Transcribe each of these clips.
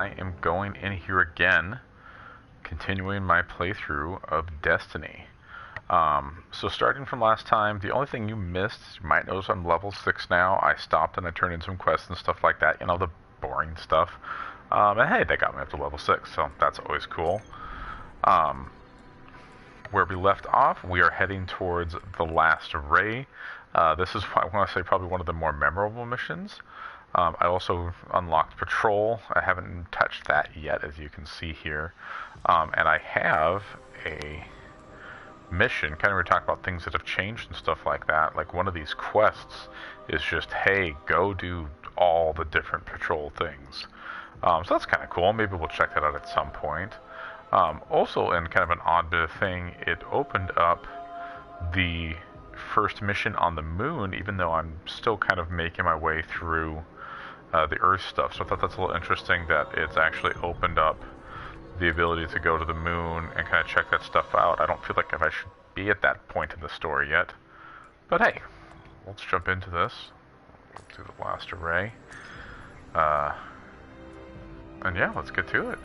I am going in here again, continuing my playthrough of Destiny. So starting from last time, the only thing you missed, you might notice I'm level 6 now. I stopped and I turned in some quests and stuff like that, the boring stuff. And hey, they got me up to level 6, so that's always cool. Where we left off, we are heading towards the last array. This is, I want to say, probably one of the more memorable missions. I also unlocked Patrol. I haven't touched that yet, as you can see here. And I have a mission, kind of we're talking about things that have changed and stuff like that. Like one of these quests is just, hey, go do all the different Patrol things. So that's kind of cool. Maybe we'll check that out at some point. Also, in kind of an odd bit of thing, it opened up the first mission on the moon, even though I'm still kind of making my way through the Earth stuff. So I thought that's a little interesting that it's actually opened up the ability to go to the moon and kind of check that stuff out. I don't feel like I should be at that point in the story yet. But hey, let's jump into this. Let's do the last array. And yeah, let's get to it.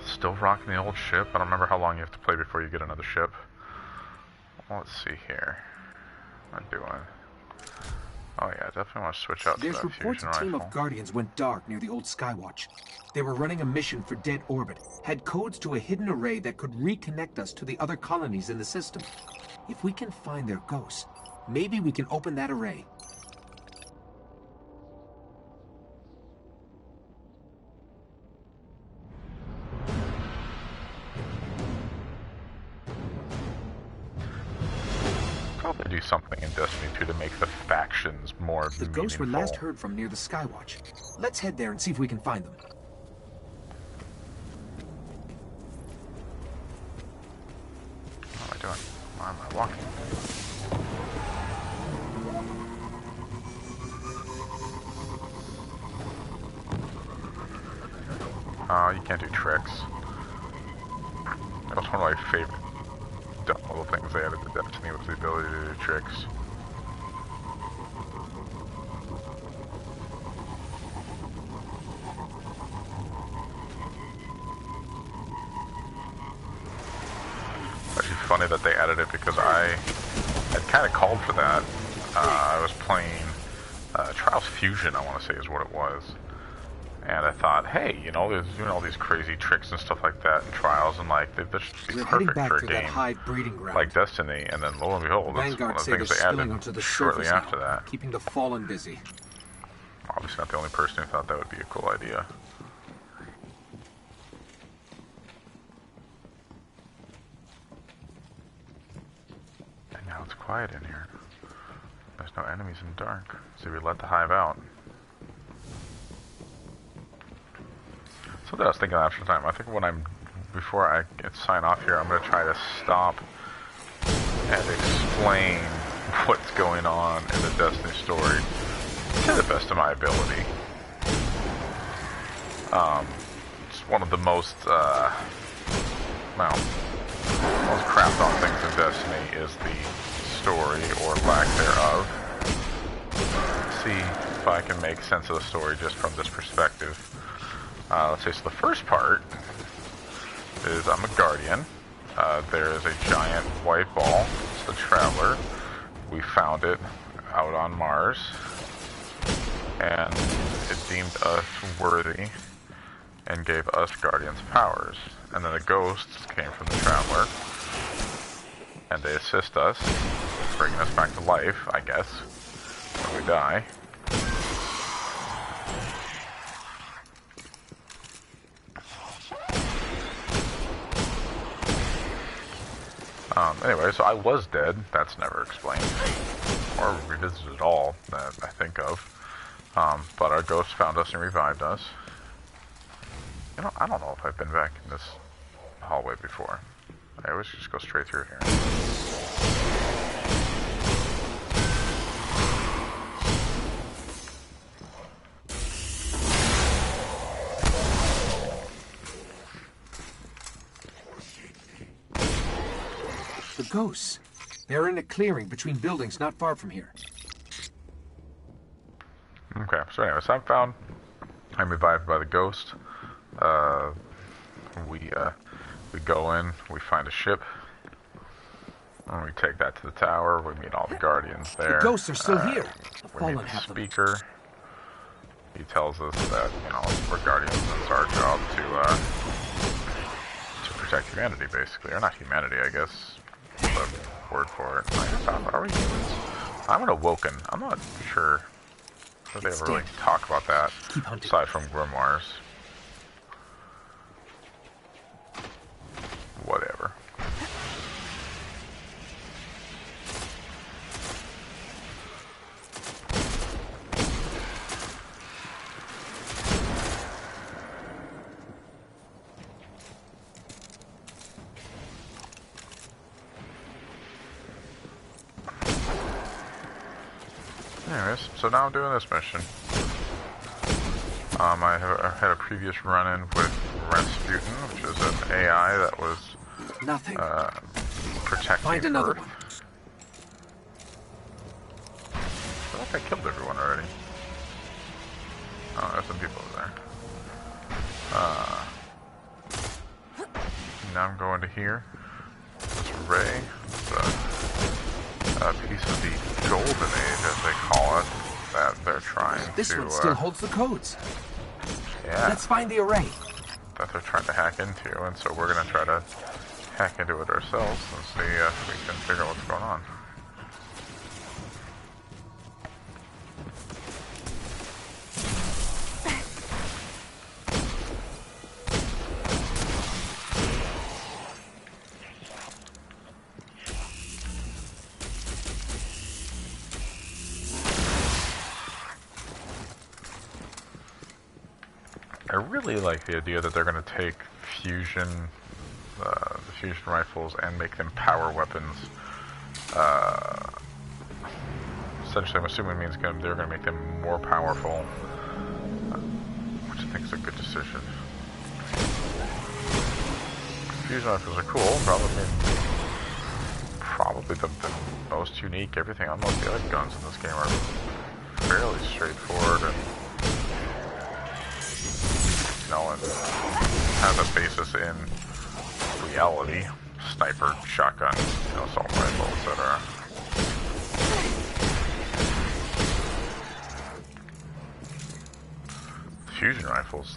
Still rocking the old ship. I don't remember how long you have to play before you get another ship. Let's see here. What am I doing? Oh yeah, definitely want to switch out to that fusion rifle. There's reports a team of Guardians went dark near the old Skywatch. They were running a mission for Dead Orbit, had codes to a hidden array that could reconnect us to the other colonies in the system. If we can find their ghosts, maybe we can open that array. Probably do something in Destiny 2 to make the factions more meaningful. The ghosts were last heard from near the Skywatch. Let's head there and see if we can find them. What am I doing? Why am I walking? You can't do tricks. That was one of my favorite dumb little things they added to Destiny, was the ability to do tricks. Actually funny that they added it because I had kind of called for that. I was playing Trials Fusion, I want to say is what it was. And I thought, hey, there's doing all these crazy tricks and stuff like that in Trials, and like, this should be perfect for a game like Destiny. And then lo and behold, that's one of the things they added shortly after that. Keeping the Fallen busy. Obviously not the only person who thought that would be a cool idea. And now it's quiet in here. There's no enemies in the dark, so we let the hive out. Something I was thinking after the time. I think before I sign off here, I'm going to try to stop and explain what's going on in the Destiny story to the best of my ability. It's one of the most, most crapped on things in Destiny is the story or lack thereof. Let's see if I can make sense of the story just from this perspective. Let's see, so the first part is I'm a Guardian. There is a giant white ball. It's the Traveler. We found it out on Mars. And it deemed us worthy and gave us Guardians powers. And then the ghosts came from the Traveler. And they assist us, bringing us back to life, I guess, when we die. Anyway, so I was dead. That's never explained. Or revisited at all, that I think of. But our ghost found us and revived us. I don't know if I've been back in this hallway before. I always just go straight through here. The ghosts. They're in a clearing between buildings not far from here. Okay, So anyways, I'm found. I'm revived by the ghost. We go in, we find a ship, and we take that to the tower. We meet all the guardians there. The ghosts are still here. We meet the speaker. He tells us that, you know, we're guardians and it's our job to protect humanity, basically. Or not humanity, I guess. The word for it. Are we humans? I'm an Awoken. I'm not sure if they ever really talk about that, aside from grimoires. Whatever. Anyways, so now I'm doing this mission. I had a previous run-in with Rasputin, which is an AI that was protecting Find another Earth. one. I feel like I killed everyone already. Oh, there's some people over there. Now I'm going to here. This Ray. A piece of the Golden Age, as they call it, that they're trying this to... one still holds the codes. Yeah. Let's find the array. That they're trying to hack into, and so we're going to try to hack into it ourselves and see if we can figure out what's going on. I really like the idea that they're going to take fusion, the fusion rifles, and make them power weapons. Essentially, I'm assuming it means they're going to make them more powerful, which I think is a good decision. Fusion rifles are cool, probably the most unique. Everything on most of the other guns in this game are fairly straightforward and have a basis in reality. Sniper, shotgun, assault rifle, etc. Fusion rifles,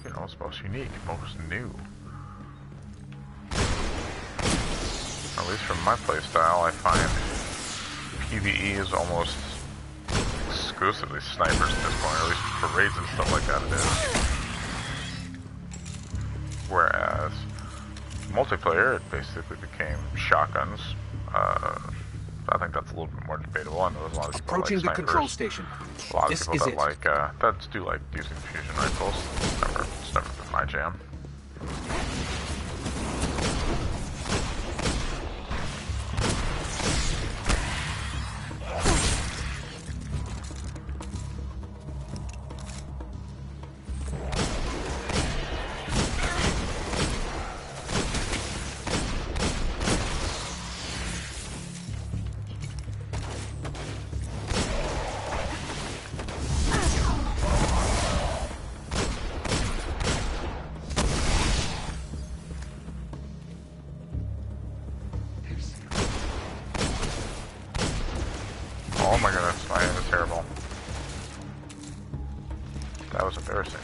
it's most unique, most new. At least from my playstyle, I find PvE is almost exclusively snipers at this point, or at least for raids and stuff like that it is. Whereas multiplayer, it basically became shotguns. I think that's a little bit more debatable. I know there's a lot of people Approaching that like the control station. A lot of This people is that it. do like using fusion rifles. It's never been my jam. Oh my goodness, my aim is terrible. That was embarrassing.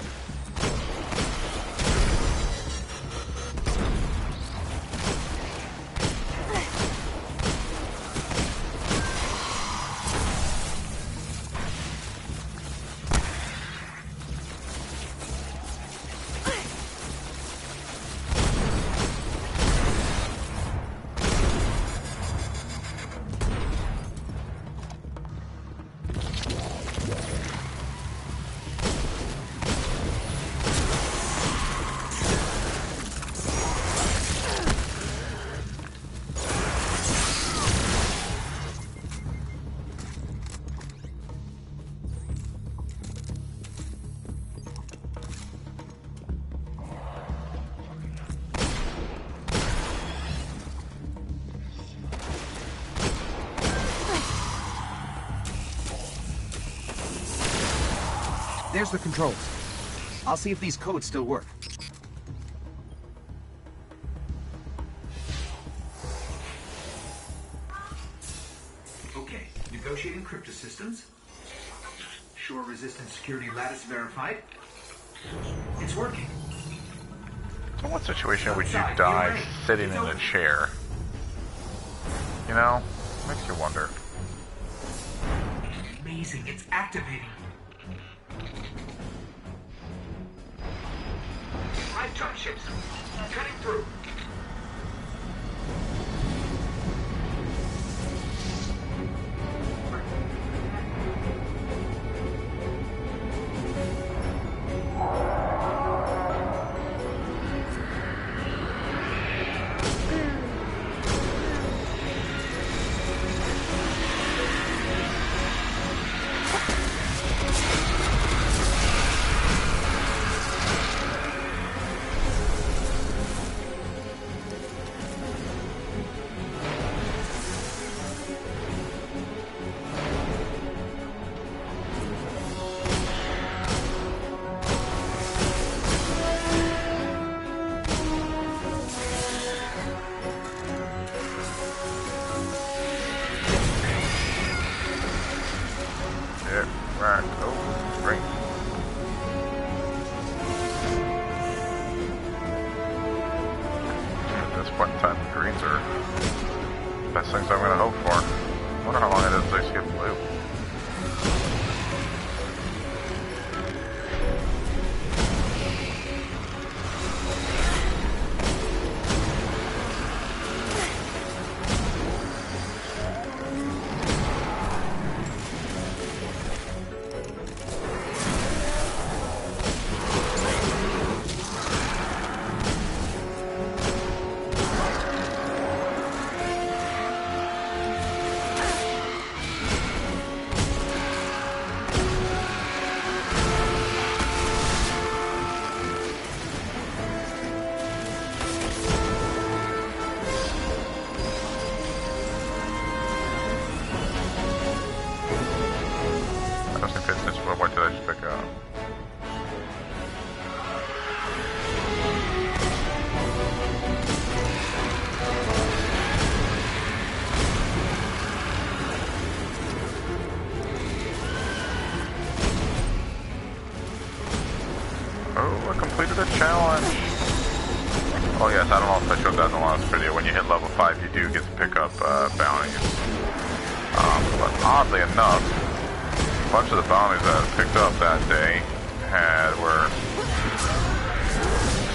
There's the controls. I'll see if these codes still work. Okay, negotiating cryptosystems. Shore-resistant security lattice verified. It's working. So what situation would you die sitting in a chair? You know, makes you wonder. Amazing, it's activating. Five jump ships. Cutting through. Oh yes, I don't know if I showed that in the last video. When you hit level 5, you do get to pick up bounties. But oddly enough, a bunch of the bounties that I picked up that day were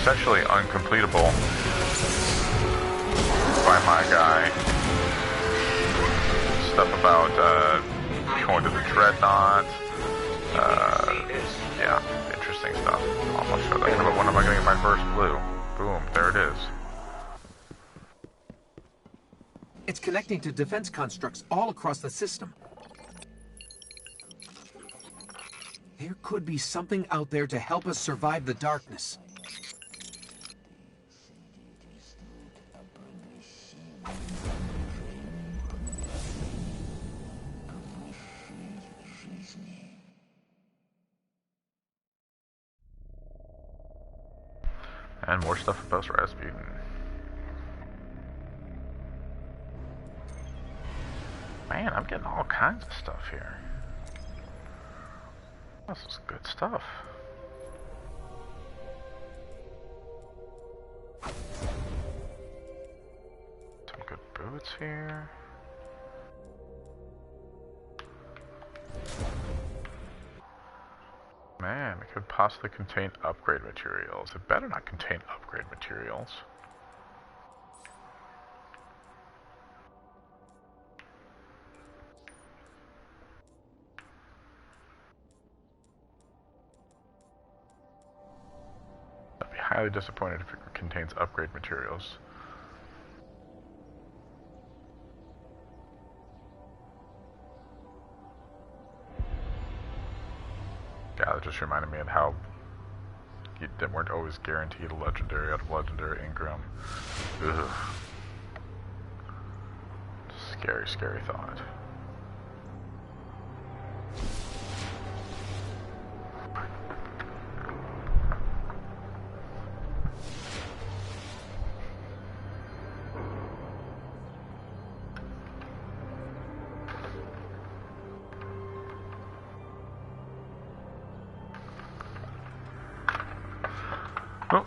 essentially uncompletable by my guy. Stuff about going to the Dreadnought. Yeah, interesting stuff. Almost show that. But when am I going to get my first blue? Boom, there it is. It's connecting to defense constructs all across the system. There could be something out there to help us survive the darkness. And more stuff about Rasputin. Man, I'm getting all kinds of stuff here. This is good stuff. Some good boots here. Man, it could possibly contain upgrade materials. It better not contain upgrade materials. I'd be highly disappointed if it contains upgrade materials. Yeah, that just reminded me of how you weren't always guaranteed a legendary out of legendary Ingram. Ugh. Scary, scary thought. Oh,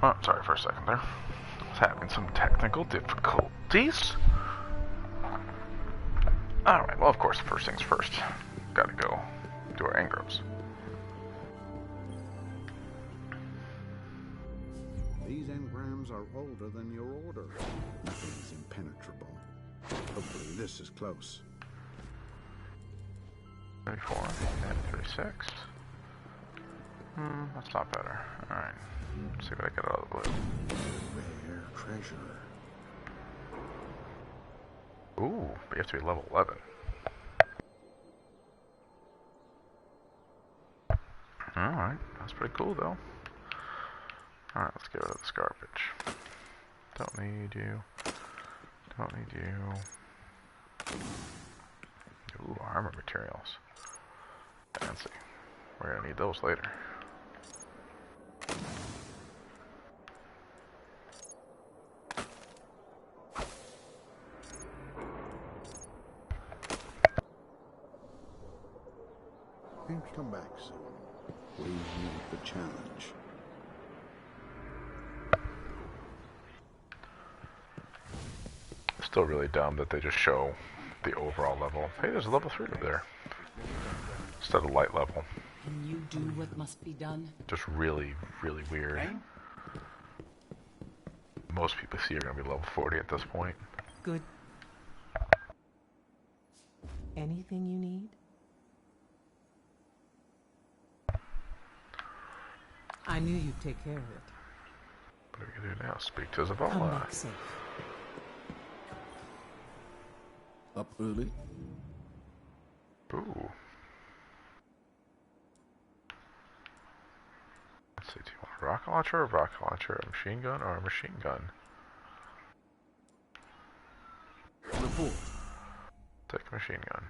oh, sorry for a second there. I was having some technical difficulties. Alright, well, of course, first things first. Gotta go do our engrams. These engrams are older than your order. Nothing is impenetrable. Hopefully this is close. 34 and 36. That's not better. Alright. Let's see what I get out of the blue. Rare treasure. Ooh, but you have to be level 11. Alright, that's pretty cool though. Alright, let's get rid of this garbage. Don't need you. Don't need you. Ooh, armor materials. Fancy. We're gonna need those later. And come back soon. We need the challenge. Still really dumb that they just show the overall level. Hey, there's a level 3 over there. Instead of light level. Can you do what must be done? Just really, really weird. Most people see are going to be level 40 at this point. Good. Anything you need? I knew you'd take care of it. What are we going to do now? Speak to Come Zavala. back safe. Up early? Ooh. Let's see, do you want a rocket launcher, a rocket launcher, a machine gun, or a machine gun? Report. Take a machine gun.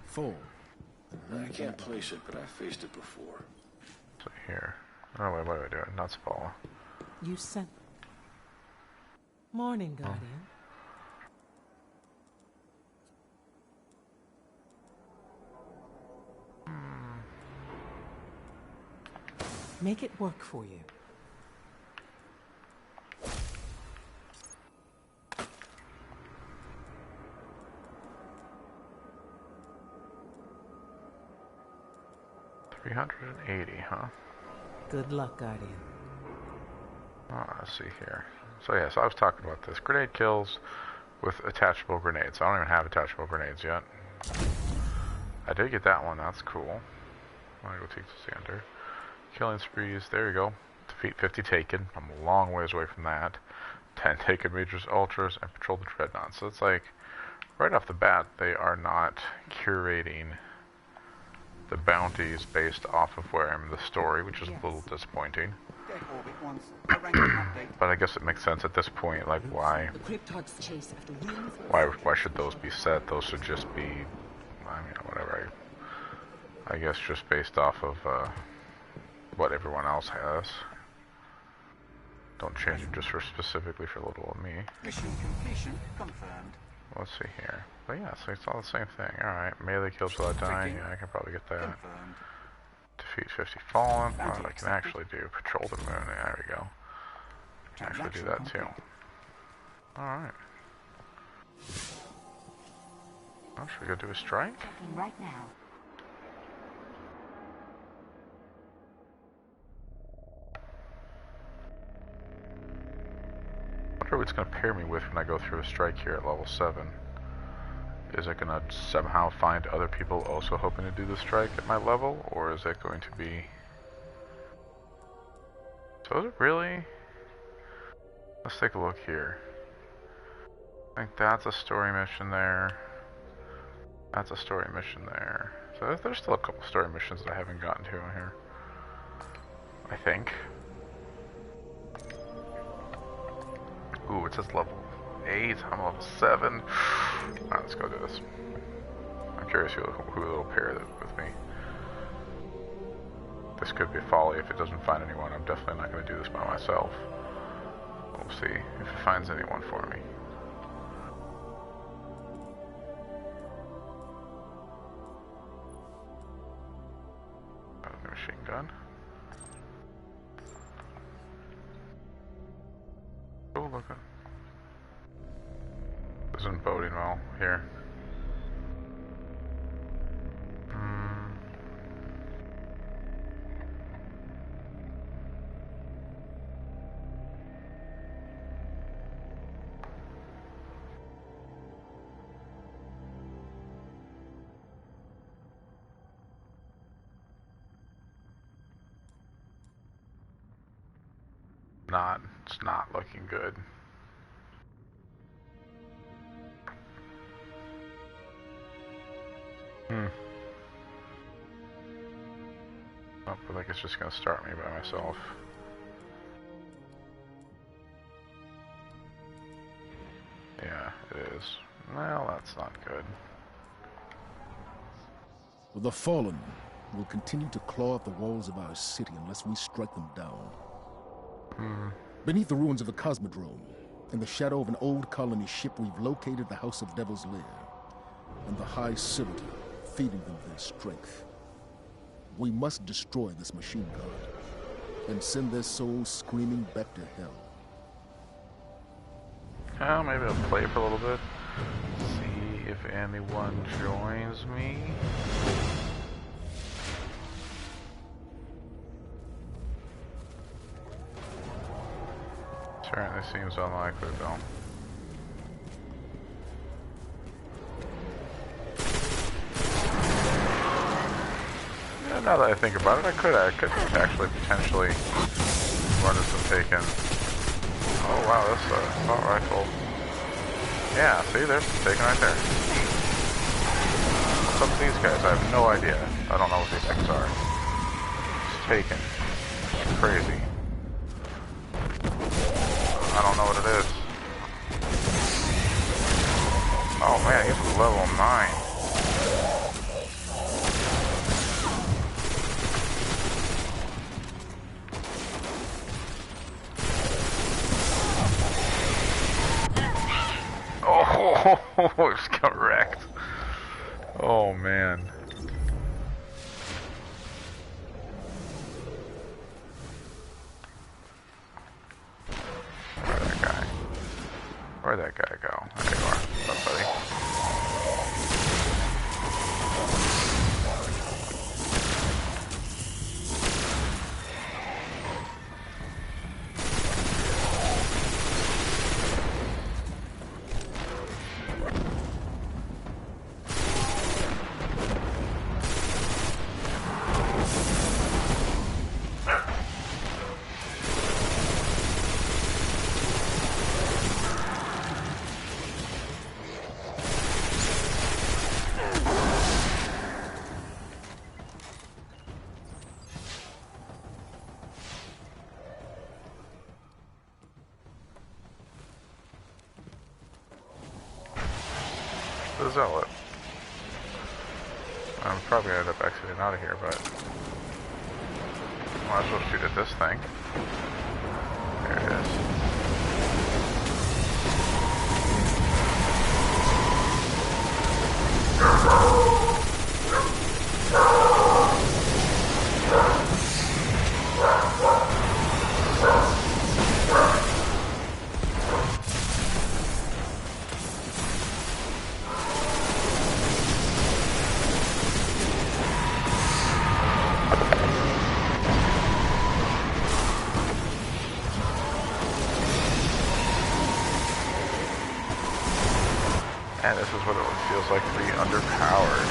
Full. I can't place it, but I faced it before. So here. Oh wait, what am I doing? Not Zavala. You sent. Morning, Guardian. Make it work for you. $380, huh? Good luck, Guardian. Oh, let's see here. So yeah, so I was talking about this. Grenade kills with attachable grenades. I don't even have attachable grenades yet. I did get that one, that's cool. I'm gonna go take the sander. Killing sprees, there you go. Defeat 50 taken. I'm a long ways away from that. 10 taken majors, ultras, and patrol the dreadnought. So it's like, right off the bat, they are not curating the bounties based off of where I'm in the story, which is a little disappointing. But I guess it makes sense at this point, like why should those be set? Those should just be, I mean, whatever. I guess just based off of what everyone else has. Don't change it just for specifically for little old me. Mission completion confirmed. Let's see here. But yeah, so it's all the same thing. Alright, melee kills without dying. Yeah, I can probably get that. Confirmed. Defeat 50 fallen. Oh, I can actually do patrol the moon. There we go. Actually do that too. Alright. Oh, should we go do a strike? Checking right now. I wonder what it's going to pair me with when I go through a strike here at level 7. Is it going to somehow find other people also hoping to do the strike at my level? Or is it going to be... So is it really? Let's take a look here. I think that's a story mission there. That's a story mission there. So there's still a couple story missions that I haven't gotten to in here. I think. Ooh, it says level 8. I'm level 7. Alright, let's go do this. I'm curious who will pair with me. This could be folly if it doesn't find anyone. I'm definitely not going to do this by myself. We'll see if it finds anyone for me. Got a machine gun. Okay. Isn't voting well here. It's not looking good. Oh, I think it's just gonna start me by myself. Yeah, it is. Well, that's not good. The Fallen will continue to claw at the walls of our city unless we strike them down. Beneath the ruins of the Cosmodrome, in the shadow of an old colony ship, we've located the House of Devil's Lair, and the High Servitor, feeding them their strength. We must destroy this machine god, and send their souls screaming back to hell. Oh, maybe I'll play for a little bit. See if anyone joins me. Certainly seems unlikely, though. Yeah, now that I think about it, I could actually potentially run into some taken. Oh wow, that's a assault rifle. Yeah, see, there's some taken right there. What's up with these guys? I have no idea. I don't know what these things are. It's taken. It's crazy. I don't know what it is. Oh man, he's level 9. Oh, it's got wrecked. Oh man. Where'd that guy go? There you are. What's up, buddy? The Zealot. I'm probably gonna end up exiting out of here, but might as well shoot at this thing. There it is. And this is what it feels like to be underpowered.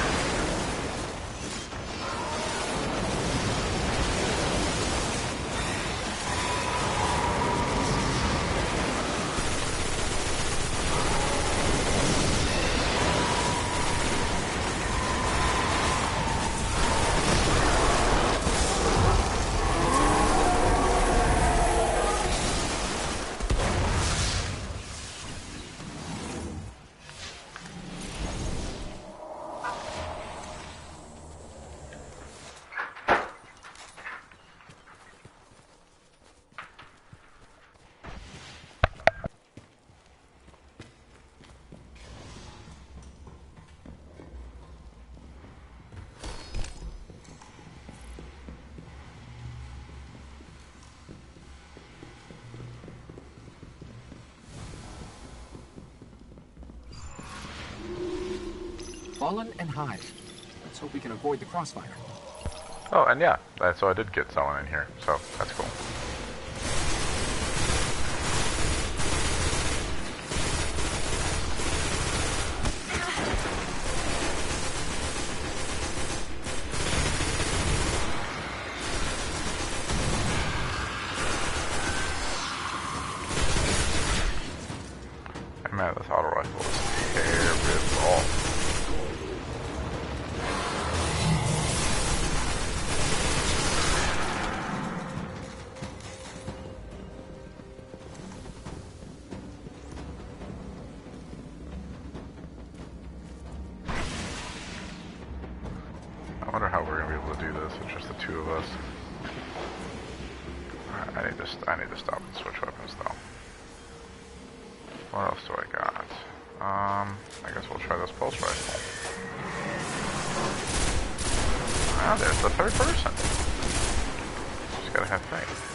Fallen and Hive. Let's hope we can avoid the crossfire. Oh, and yeah, so I did get someone in here, so that's cool. Man, this auto rifle is terrible. I wonder how we're gonna be able to do this. It's just the two of us. I need to stop and switch weapons though. What else do I got? I guess we'll try this pulse rifle. Ah, there's the third person. Just gotta have faith.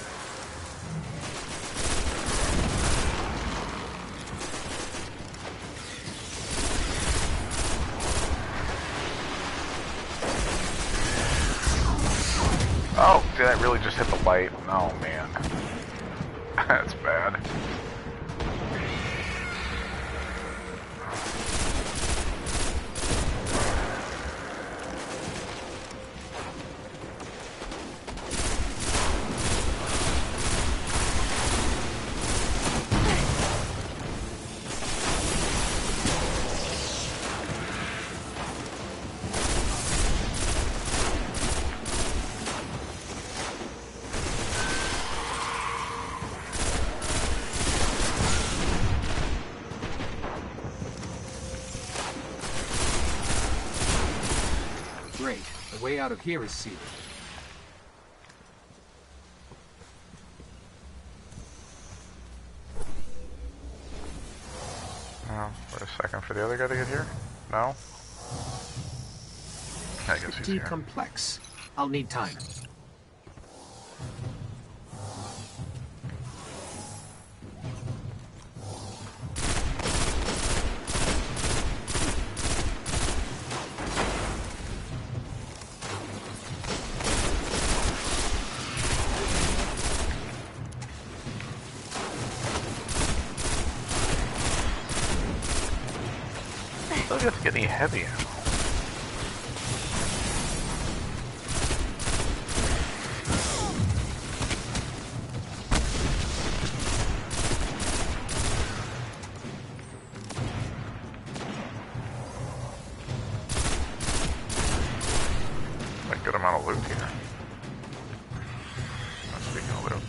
Oh, did I really just hit the light? Oh man. That's bad. Great. The way out of here is sealed. Oh, wait a second for the other guy to get here? No? I guess he's Pretty here. complex. I'll need time. Still just getting heavy ammo. A good amount of loot here. Speaking of loot.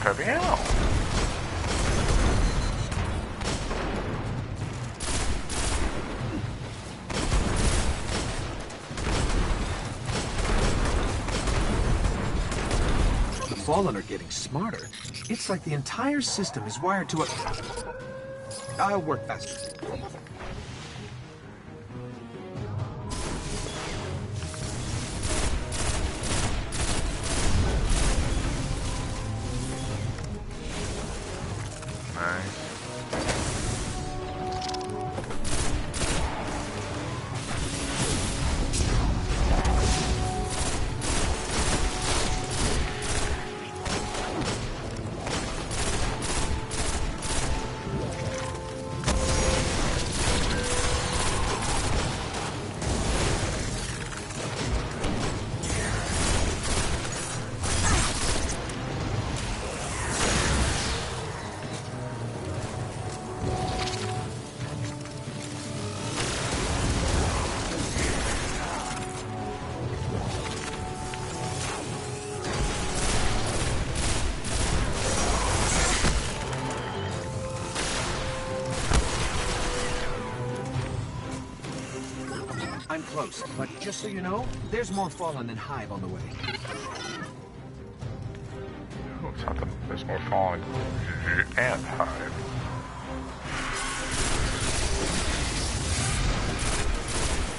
Heavy ammo. The Fallen are getting smarter. It's like the entire system is wired to a... I'll work faster. I'm close, but just so you know, there's more Fallen than Hive on the way. Oh, it's not that there's more Fallen and Hive.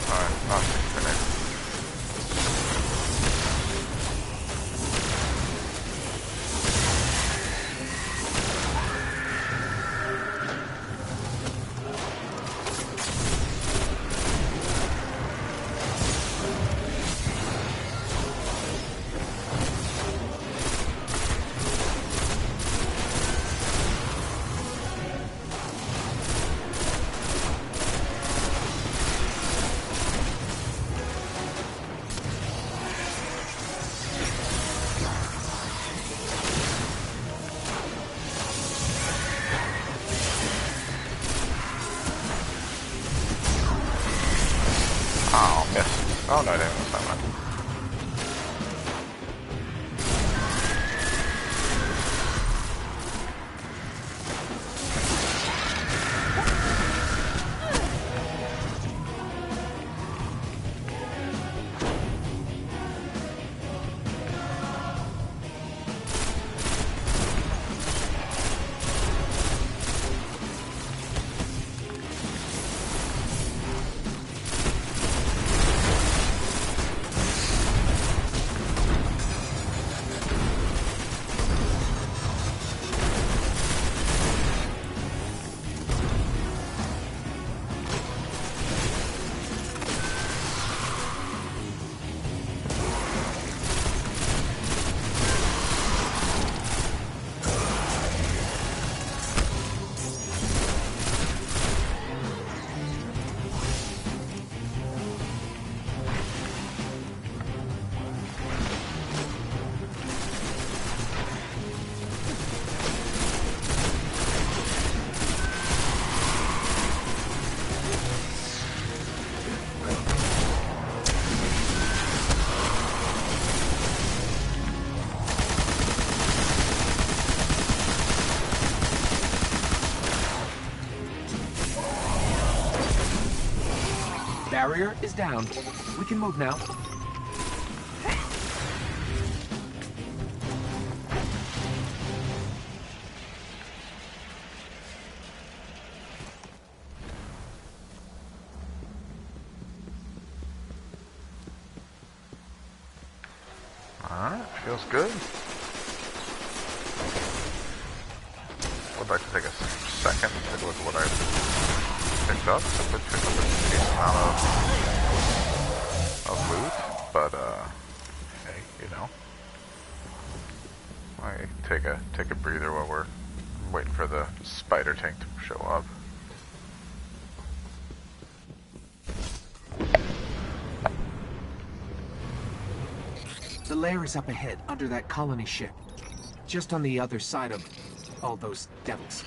Alright, not finished. Oh no, I didn't miss that one. Barrier is down. We can move now. Alright, feels good. Would like to take a second to take a look at what I picked up. I did pick up a decent amount of loot, but hey, you know, I take a breather while we're waiting for the spider tank to show up. The lair is up ahead, under that colony ship. Just on the other side of all those devils.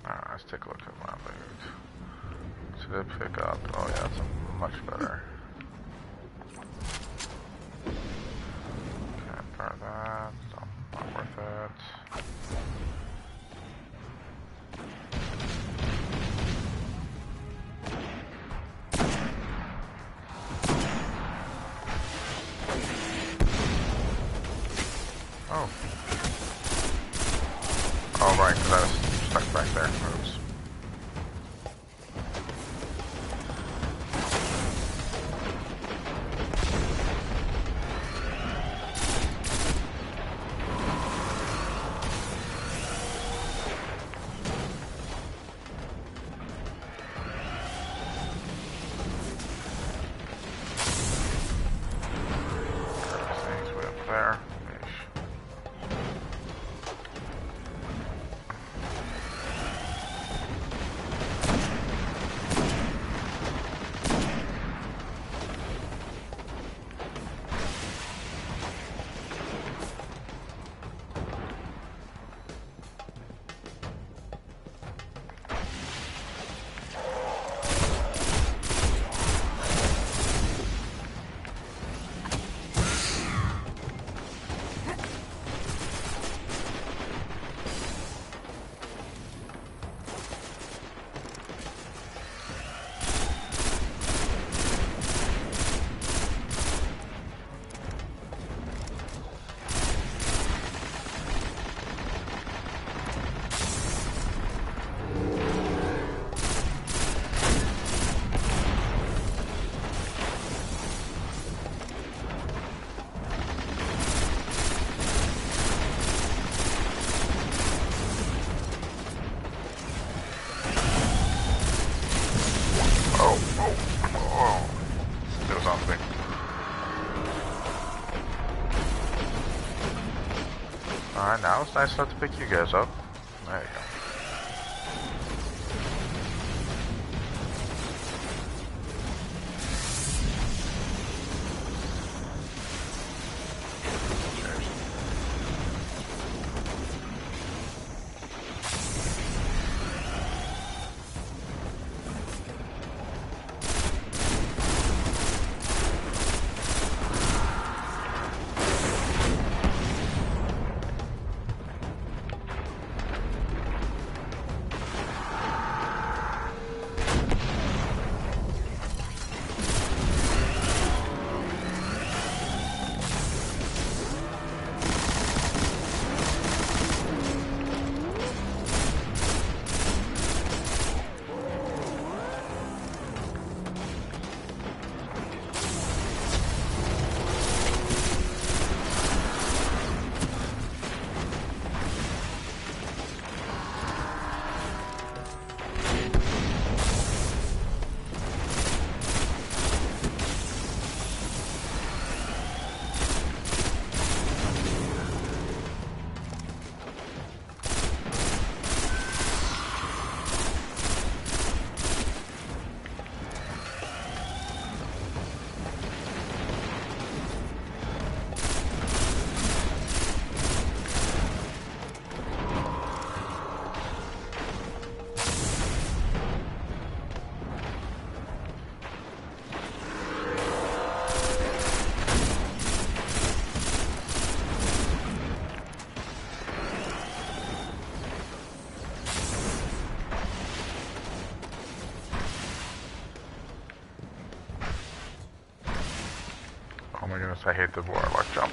Alright, let's take a look at my loot. So did pick up, oh yeah, that's much better. Can't burn that, not worth it. Oh. Oh, right, because I was stuck back there. Oops. Things way up there. Alright, now it's nice enough to pick you guys up. There you go. my goodness, I hate the warlock jump.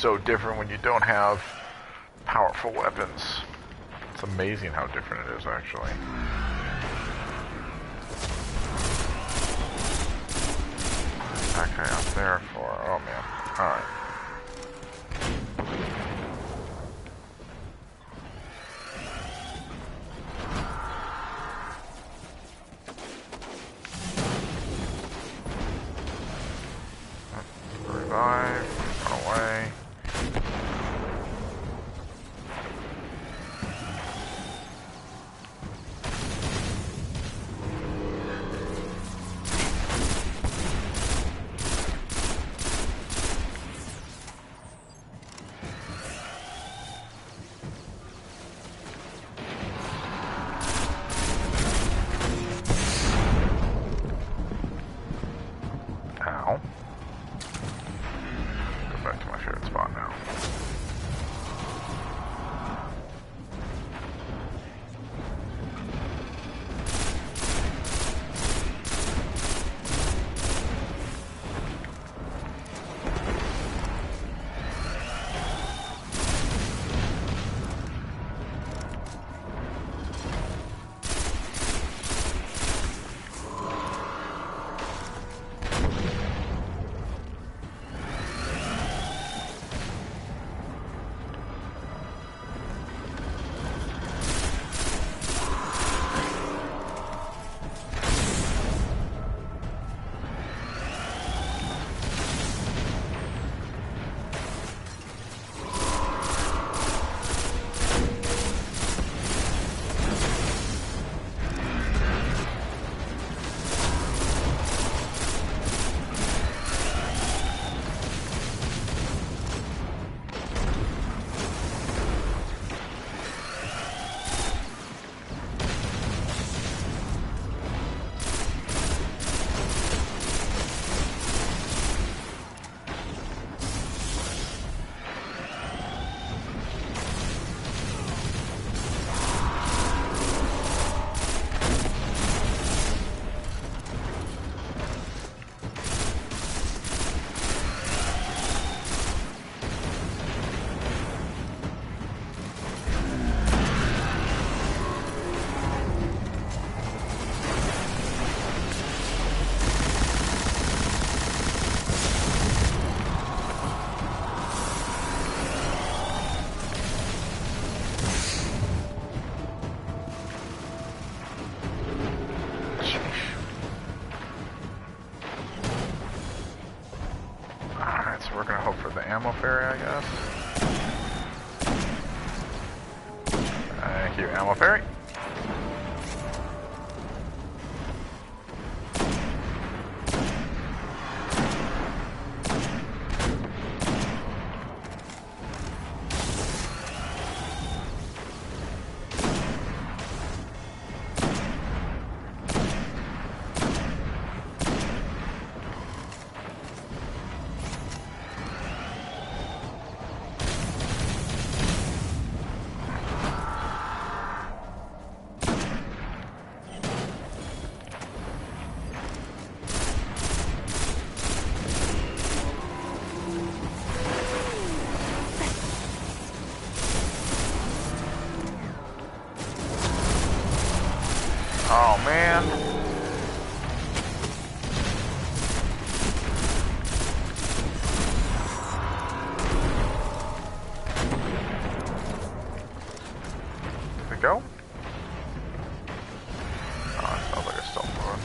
So different when you don't have powerful weapons. It's amazing how different it is, actually. That guy up there for... oh man. Alright. Revive. Run away. Ow. Go back to my favorite spot now. Alright, so we're gonna hope for the ammo fairy, I guess. Thank you, ammo fairy. Oh man. Did we go? Oh, it sounds like it's still moving.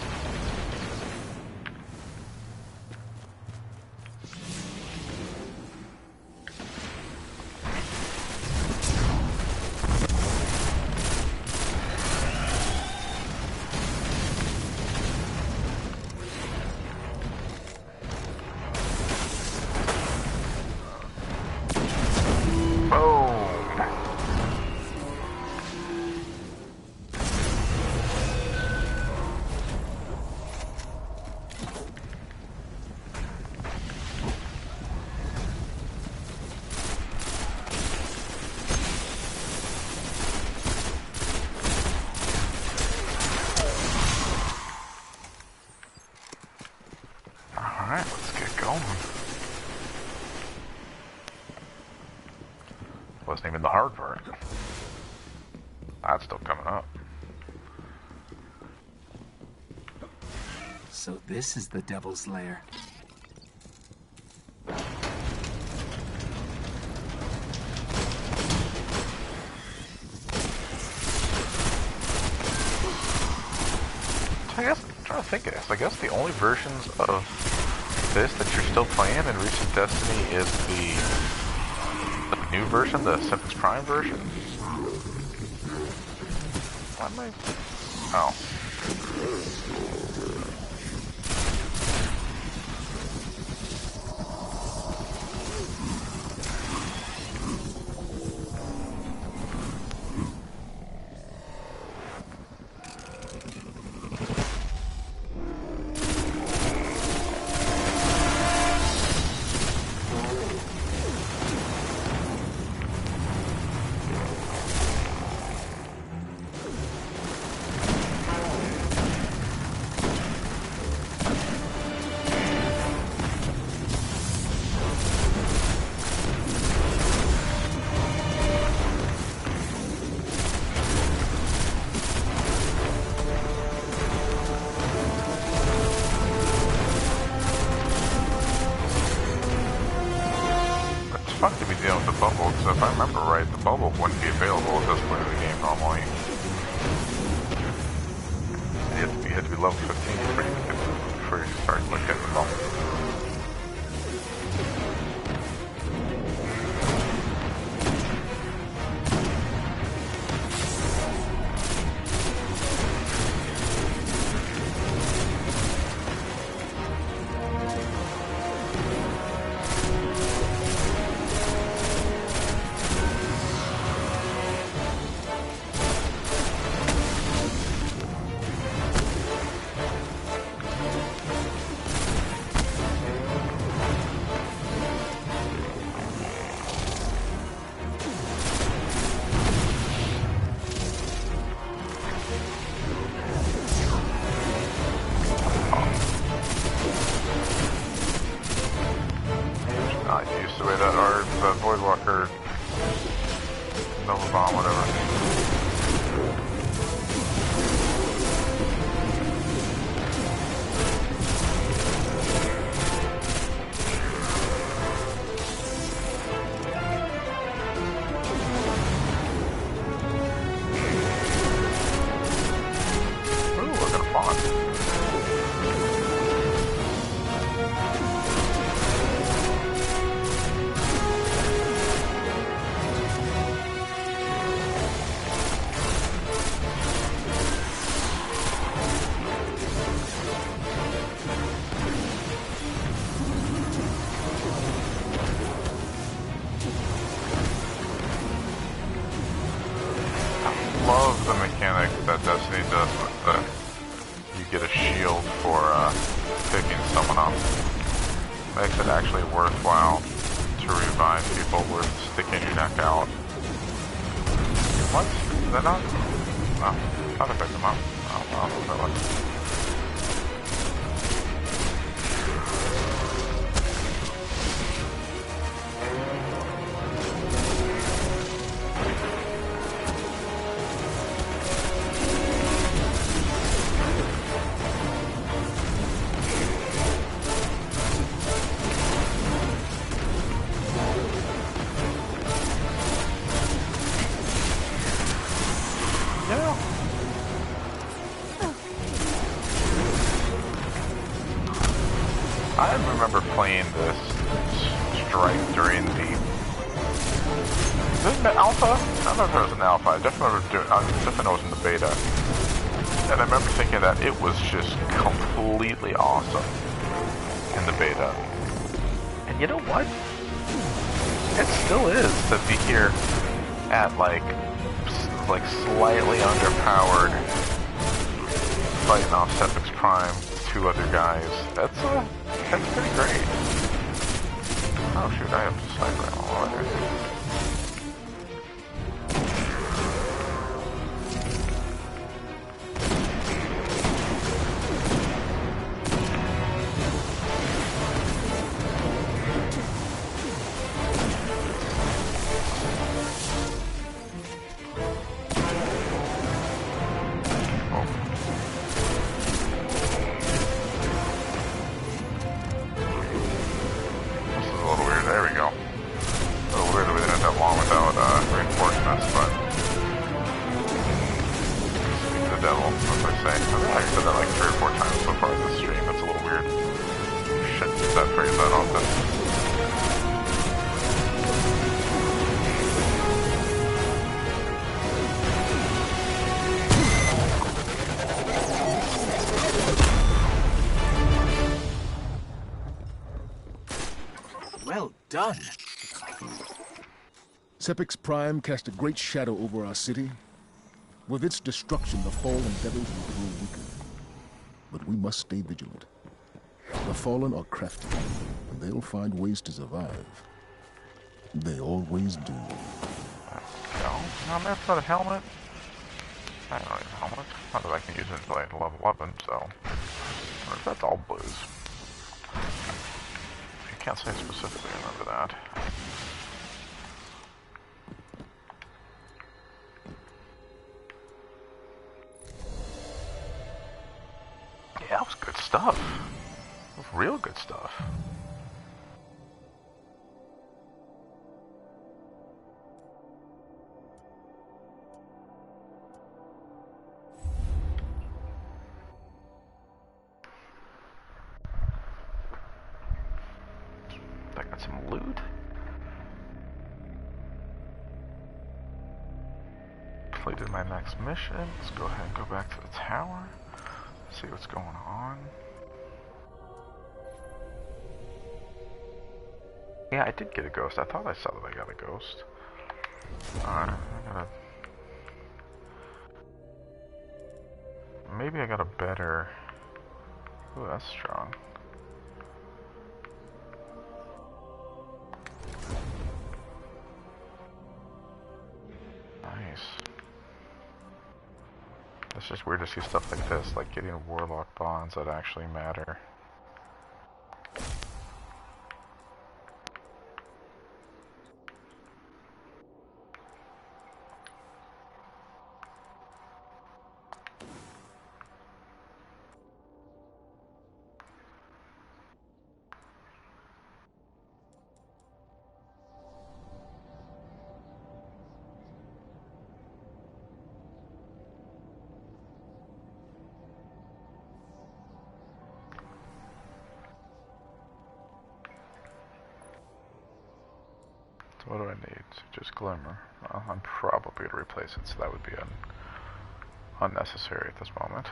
Alright, let's get going. Wasn't even the hard part. That's still coming up. So this is the Devil's Lair. I guess, I'm trying to think of this. I guess the only versions of this that you're still playing in Recent Destiny is the new version, the Symphox Prime version. Why am I... Oh. Fun to be dealing with the bubble, because if I remember right, the bubble wouldn't be available at this point in the game normally. You had to be level 15 before you start looking at the bubble. The way that our the Voidwalker Nova Bomb, whatever. Love the mechanic that Destiny does with the you get a shield for picking someone up. Makes it actually worthwhile to revive people with sticking your neck out. What? Is that not? No. I thought I picked them up. Oh, well, that was... know, I remember playing this strike during the... Was it alpha? I don't know if it was an alpha. I definitely know it was in the beta. And I remember thinking that it was just completely awesome in the beta. And you know what? It still is to be here at like slightly underpowered, fighting off Sepix Prime, 2 other guys. That's pretty great. Oh shoot, I have sniper ammo already. Well done. Sepix Prime cast a great shadow over our city. With its destruction, the fallen devils will grow weaker. But we must stay vigilant. The fallen are crafty, and they'll find ways to survive. They always do. No, that's not a helmet. I don't need a helmet. Not that I can use it until I hit level 11, so... That's all blues. I can't say specifically, remember that. Yeah, that was good stuff. That was real good stuff. I got some loot. Completed my next mission. Let's go ahead and go back to the tower. See what's going on. Yeah, I did get a ghost. I thought I saw that I got a ghost. Alright, maybe I got a better... Ooh, that's strong. Nice. It's just weird to see stuff like this, like getting warlock bonds that actually matter. So what do I need? Just Glimmer. Well, I'm probably going to replace it, so that would be unnecessary at this moment.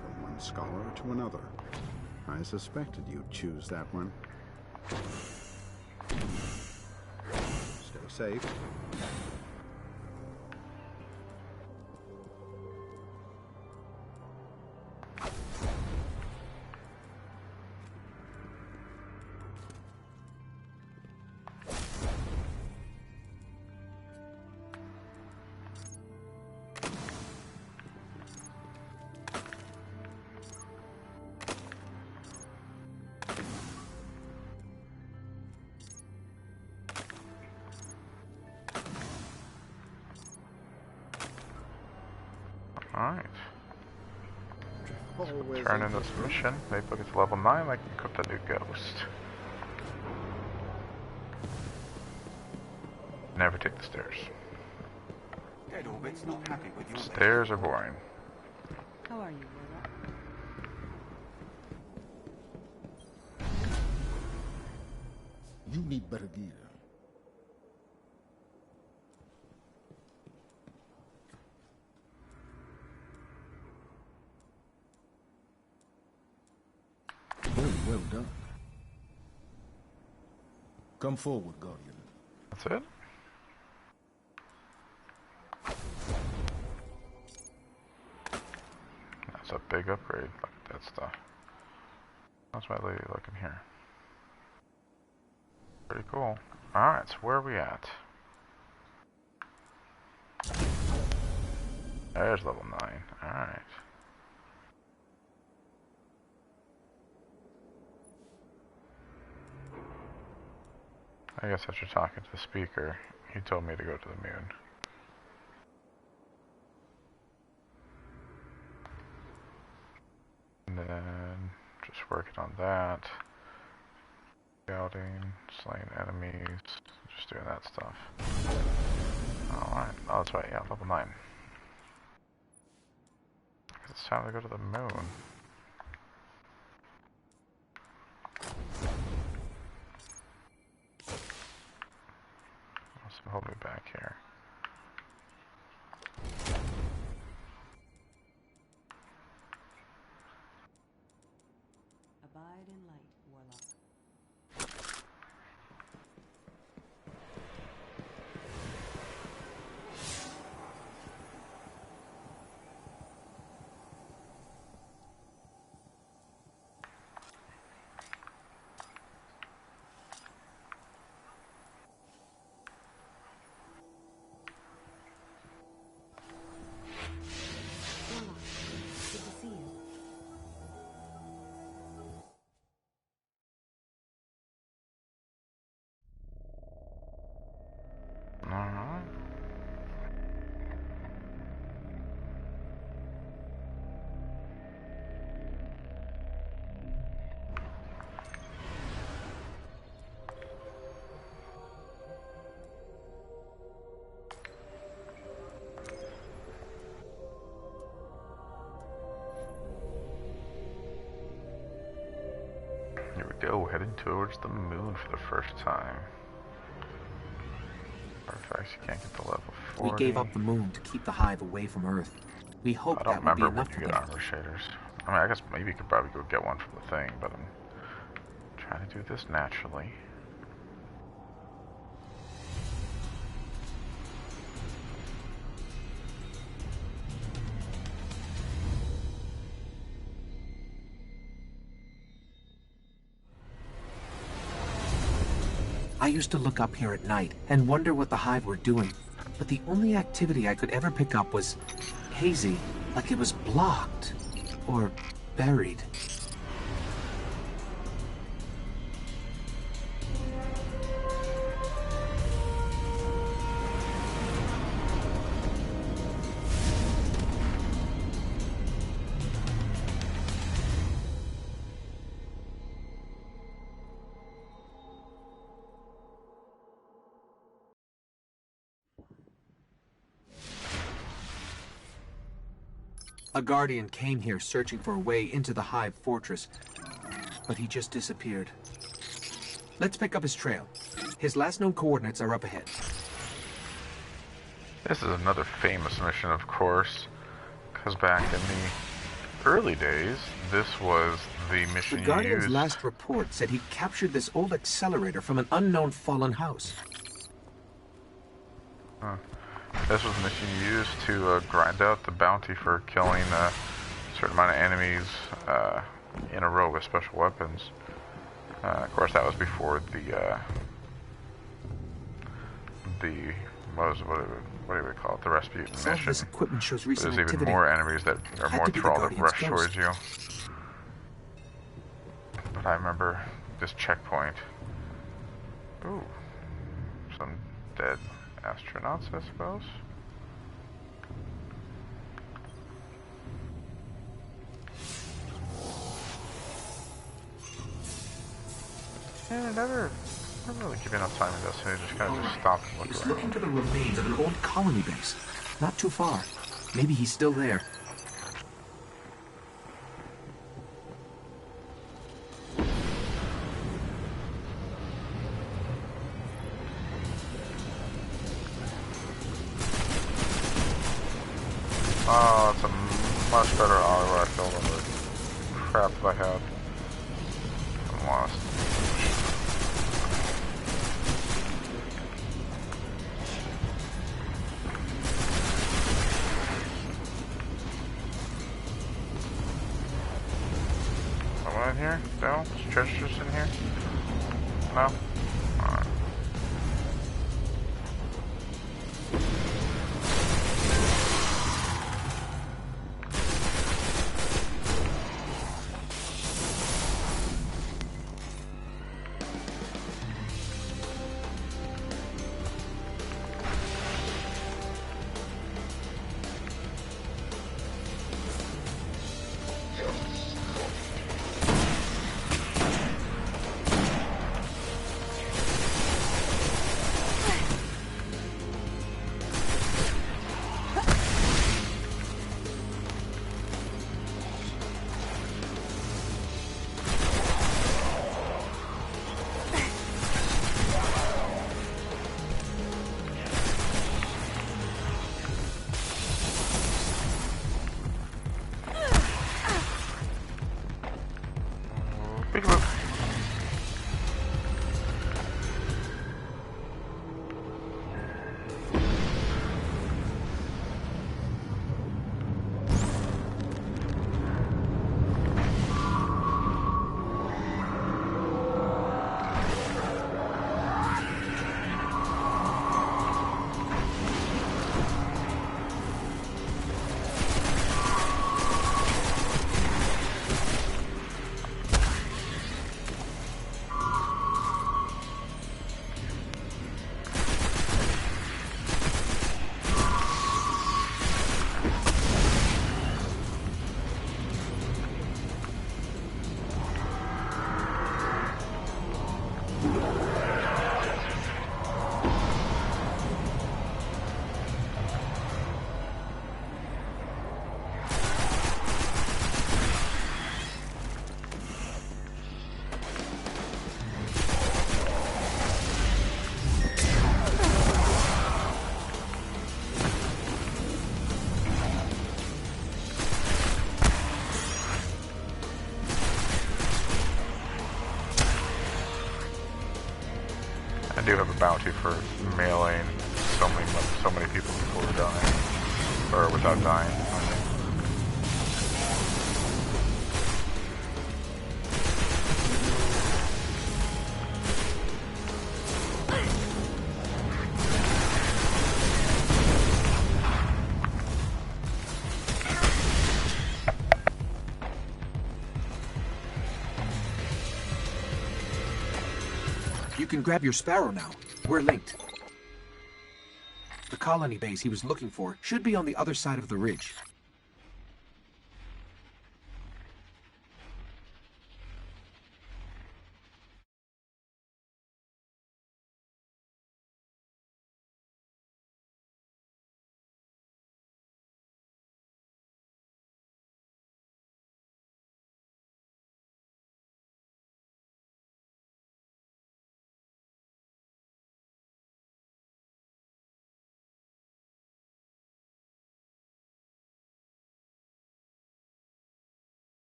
From one scholar to another. I suspected you'd choose that one. Stay safe. Alright. Always Turn in this mission. Maybe we'll get to level 9. I can equip the new ghost. Never take the stairs. Dead Orbit's not happy with your Stairs are boring. How are you, Warlock? You need better gear. Very well done. Come forward, Guardian. That's it? That's a big upgrade. Look at that stuff. How's my lady looking here? Pretty cool. Alright, so where are we at? There's level 9. Alright. I guess after talking to the speaker, he told me to go to the moon. And then just working on that. Scouting, slaying enemies, just doing that stuff. Alright, oh that's right, yeah, level 9. It's time to go to the moon. Let's hold me back here. Abide in light, Warlock. Warlock, good to see you. Alright. Here we go, heading towards the moon for the first time. Artifacts, you can't get to level 40. We gave up the moon to keep the hive away from Earth. We I hoped don't that would be remember enough where for you them. get armor shaders. I mean, I guess maybe you could probably go get one from the thing, but I'm trying to do this naturally. I used to look up here at night and wonder what the hive were doing, but the only activity I could ever pick up was hazy, like it was blocked or buried. A guardian came here searching for a way into the Hive fortress, but he just disappeared. Let's pick up his trail. His last known coordinates are up ahead. This is another famous mission, of course, because back in the early days, this was the mission The you Guardian's used. last report said he captured this old accelerator from an unknown fallen house. Huh. This was the mission you used to grind out the bounty for killing a certain amount of enemies in a row with special weapons. Of course, that was before the what do we call it? The Rasputin Some of mission. this equipment shows There's recent even activity. more enemies that are Had more to be the thrall that Guardian's rush towards ghost. you. But I remember this checkpoint. Ooh, some dead astronauts, I suppose. Yeah, I never really give enough time in this, so I just kind of just stop and look He was around. looking to the remains of an old colony base. Not too far. Maybe he's still there. Oh, that's a much better auto rifle than the crap that I had. I'm lost. Someone in here? No? Is treasures in here? No? Alright. Big look. I do have a bounty for meleeing so many people before dying, or without dying. You can grab your Sparrow now. We're linked. The colony base he was looking for should be on the other side of the ridge.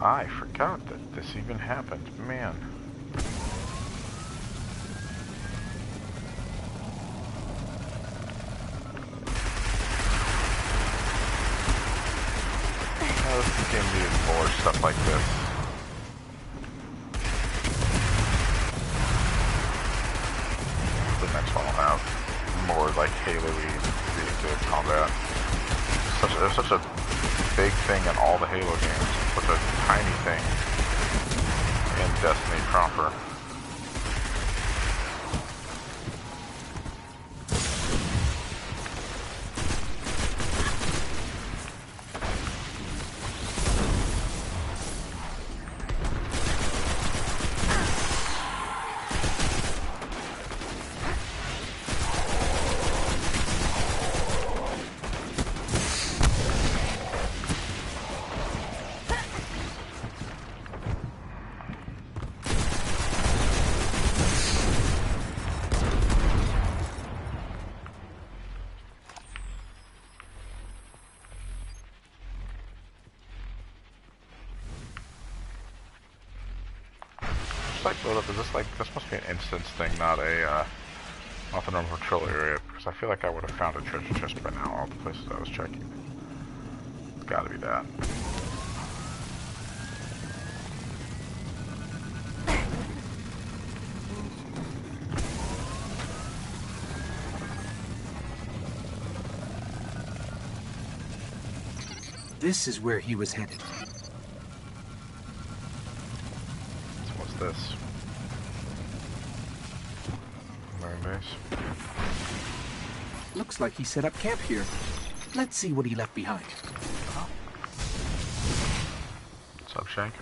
I forgot that this even happened. Man. This game needs more stuff like this. The next one will have more like Halo-y vehicle combat. There's such a big thing in all the Halo games, such a tiny thing in Destiny proper. This must be an instance thing, not a not the normal patrol area, because I feel like I would have found a treasure chest by now, all the places I was checking. It's gotta be that. This is where he was headed. So what's this? Looks like he set up camp here. Let's see what he left behind. What's up, Shank?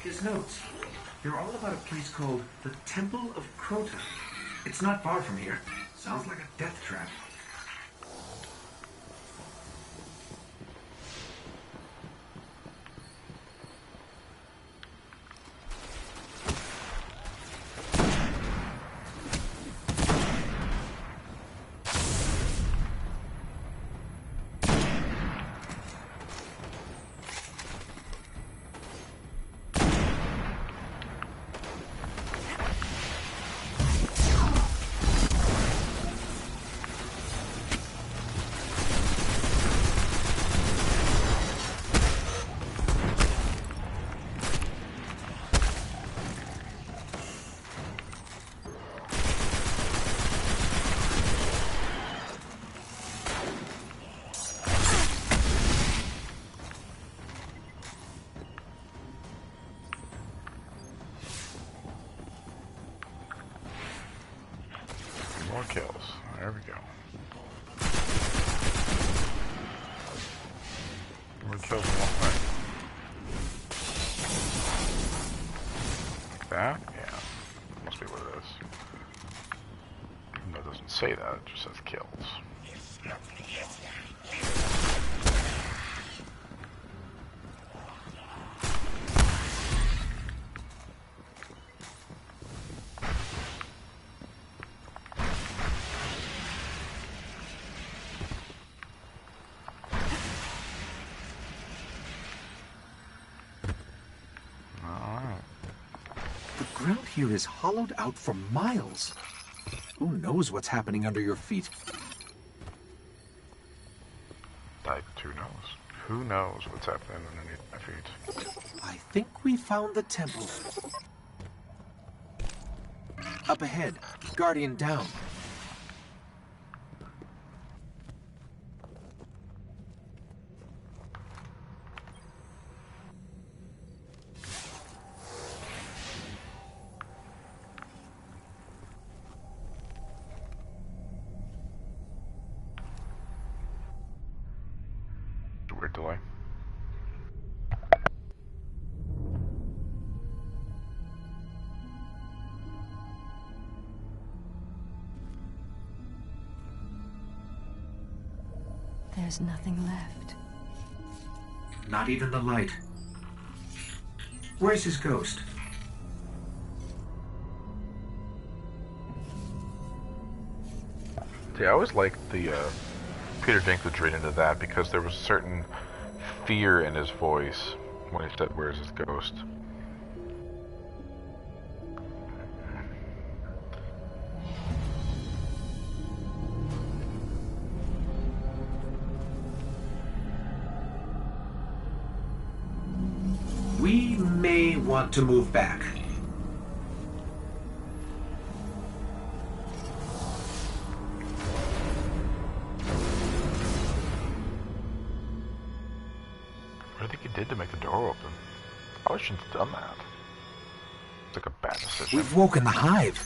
His notes. They're all about a place called the Temple of Crota. It's not far from here. Sounds like a death trap. More kills. There we go. More kills in one fight. Like that? Yeah. Must be what it is. Even though it doesn't say that, it just says kills. Here is hollowed out for miles. Who knows what's happening under your feet? Who knows? Who knows what's happening underneath my feet? I think we found the temple. Up ahead, Guardian down. Delay. There's nothing left. Not even the light. Where's his ghost? See, I always liked the Peter Dinklage read into that because there was a certain fear in his voice when he said, "Where's his ghost?" We may want to move back. What do you think he did to make the door open? Probably shouldn't have done that. It's like a bad decision. We've woken the hive.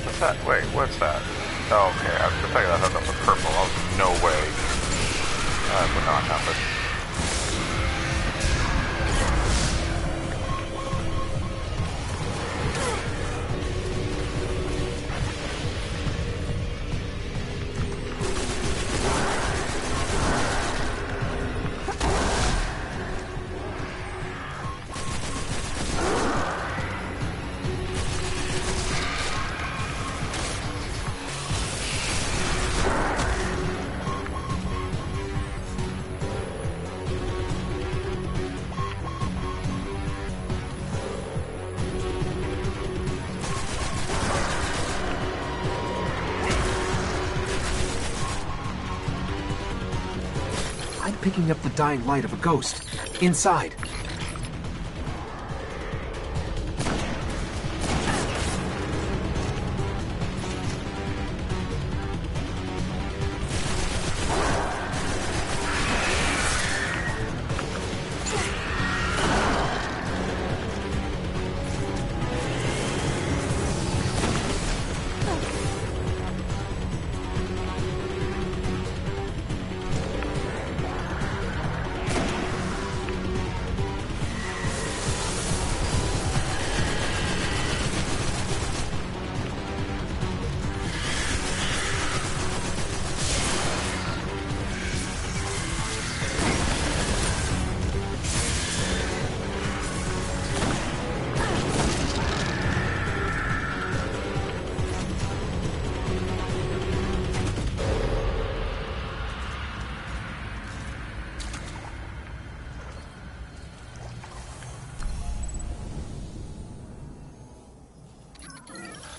What's that? Wait, what's that? Oh, okay. I thought that was purple. I was no way. That would not happen. Picking up the dying light of a ghost. Inside.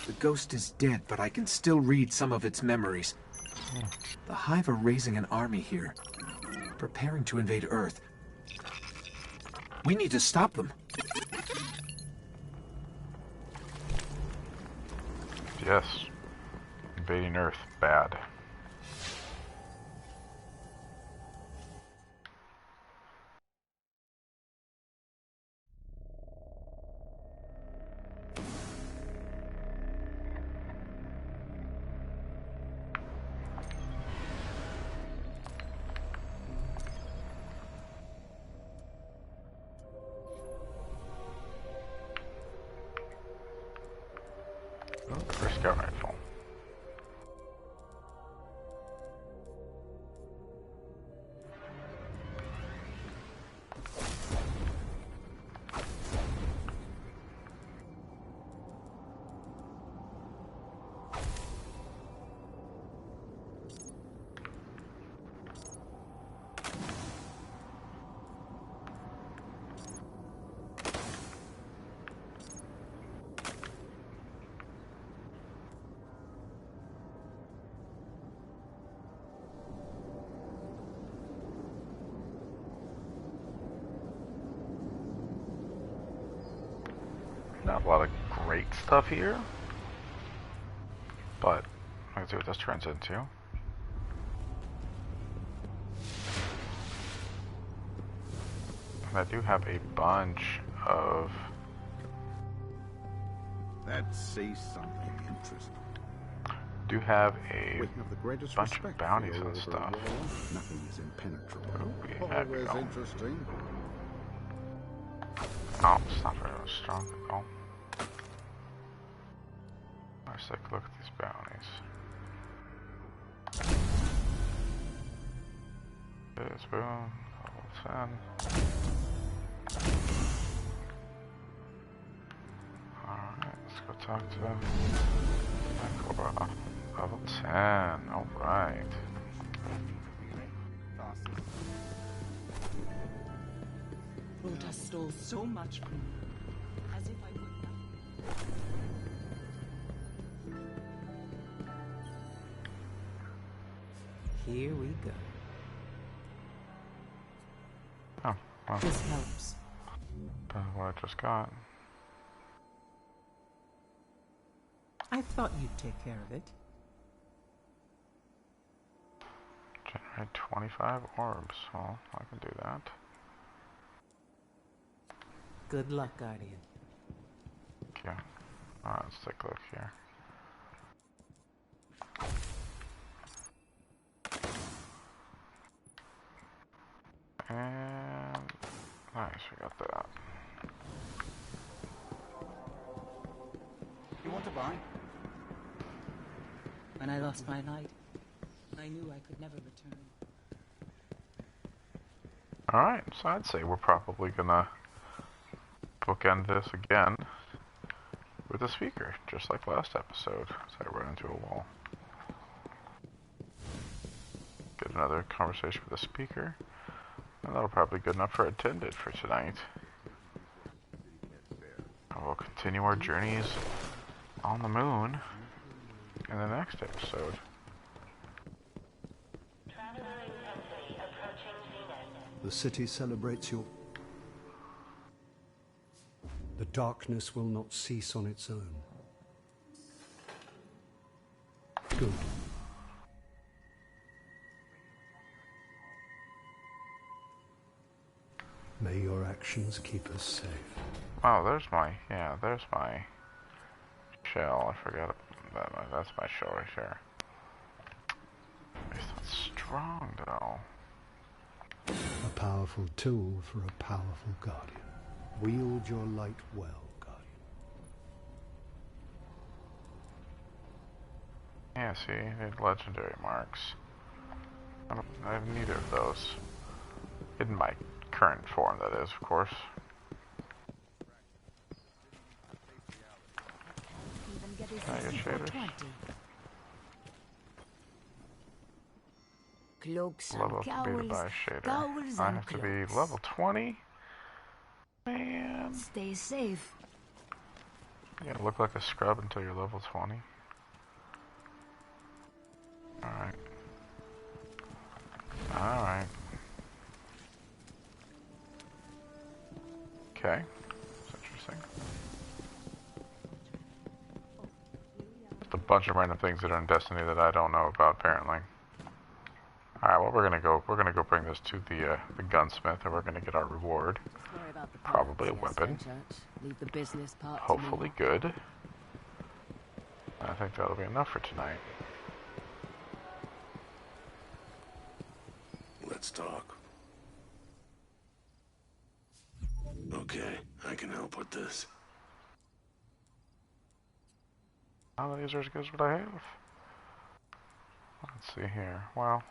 The ghost is dead, but I can still read some of its memories. The Hive are raising an army here, preparing to invade Earth. We need to stop them. Yes. Invading Earth. Bad. Scout rifle. Not a lot of great stuff here, but let's see what this turns into. And I do have a bunch of... Let's see something interesting. Do have a bunch of bounties and stuff. Nothing is impenetrable. Ooh, yeah, Always interesting. Oh, it's not very strong at all. Let's take a look at these bounties. This boom, level 10. Alright, let's go talk to Cobra. Level 10, alright. Rota stole so much from me, as if I would not. Here we go. Oh, well. This helps. That's what I just got. I thought you'd take care of it. Generate 25 orbs. Well, I can do that. Good luck, Guardian. Okay. Alright, let's take a look here. And nice, we got that. You want to buy? When I lost my light, I knew I could never return. Alright, so I'd say we're probably gonna bookend this again with a speaker, just like last episode. So I ran into a wall. Get another conversation with a speaker, and that'll probably be good enough for Attended for tonight. And we'll continue our journeys on the moon in the next episode. The city celebrates your... The darkness will not cease on its own. Good. May your actions keep us safe. Oh, there's my shell. I forgot that. That's my shell right there. It's not strong though. A powerful tool for a powerful guardian. Wield your light well, guardian. Yeah, see, need legendary marks. I have neither of those. In my current form, that is, of course. Can I get shaders? Cloaks Level and up to be to buy a shader. cowls I and have to be cloaks. level 20. Man. Stay safe. You gotta look like a scrub until you're level 20. Alright. Alright. Okay. That's interesting. Just a bunch of random things that are in Destiny that I don't know about, apparently. Alright, well we're gonna go bring this to the gunsmith, and we're gonna get our reward. Probably a weapon. Leave the business part Hopefully good. I think that'll be enough for tonight. Let's talk. Okay, I can help with this. Oh, these are as good as what I have. Let's see here. Well,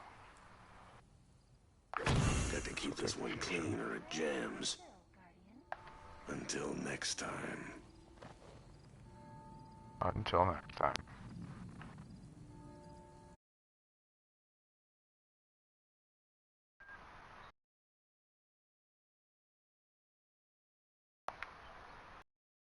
Got to keep this one clean or it jams. Until next time. until next time.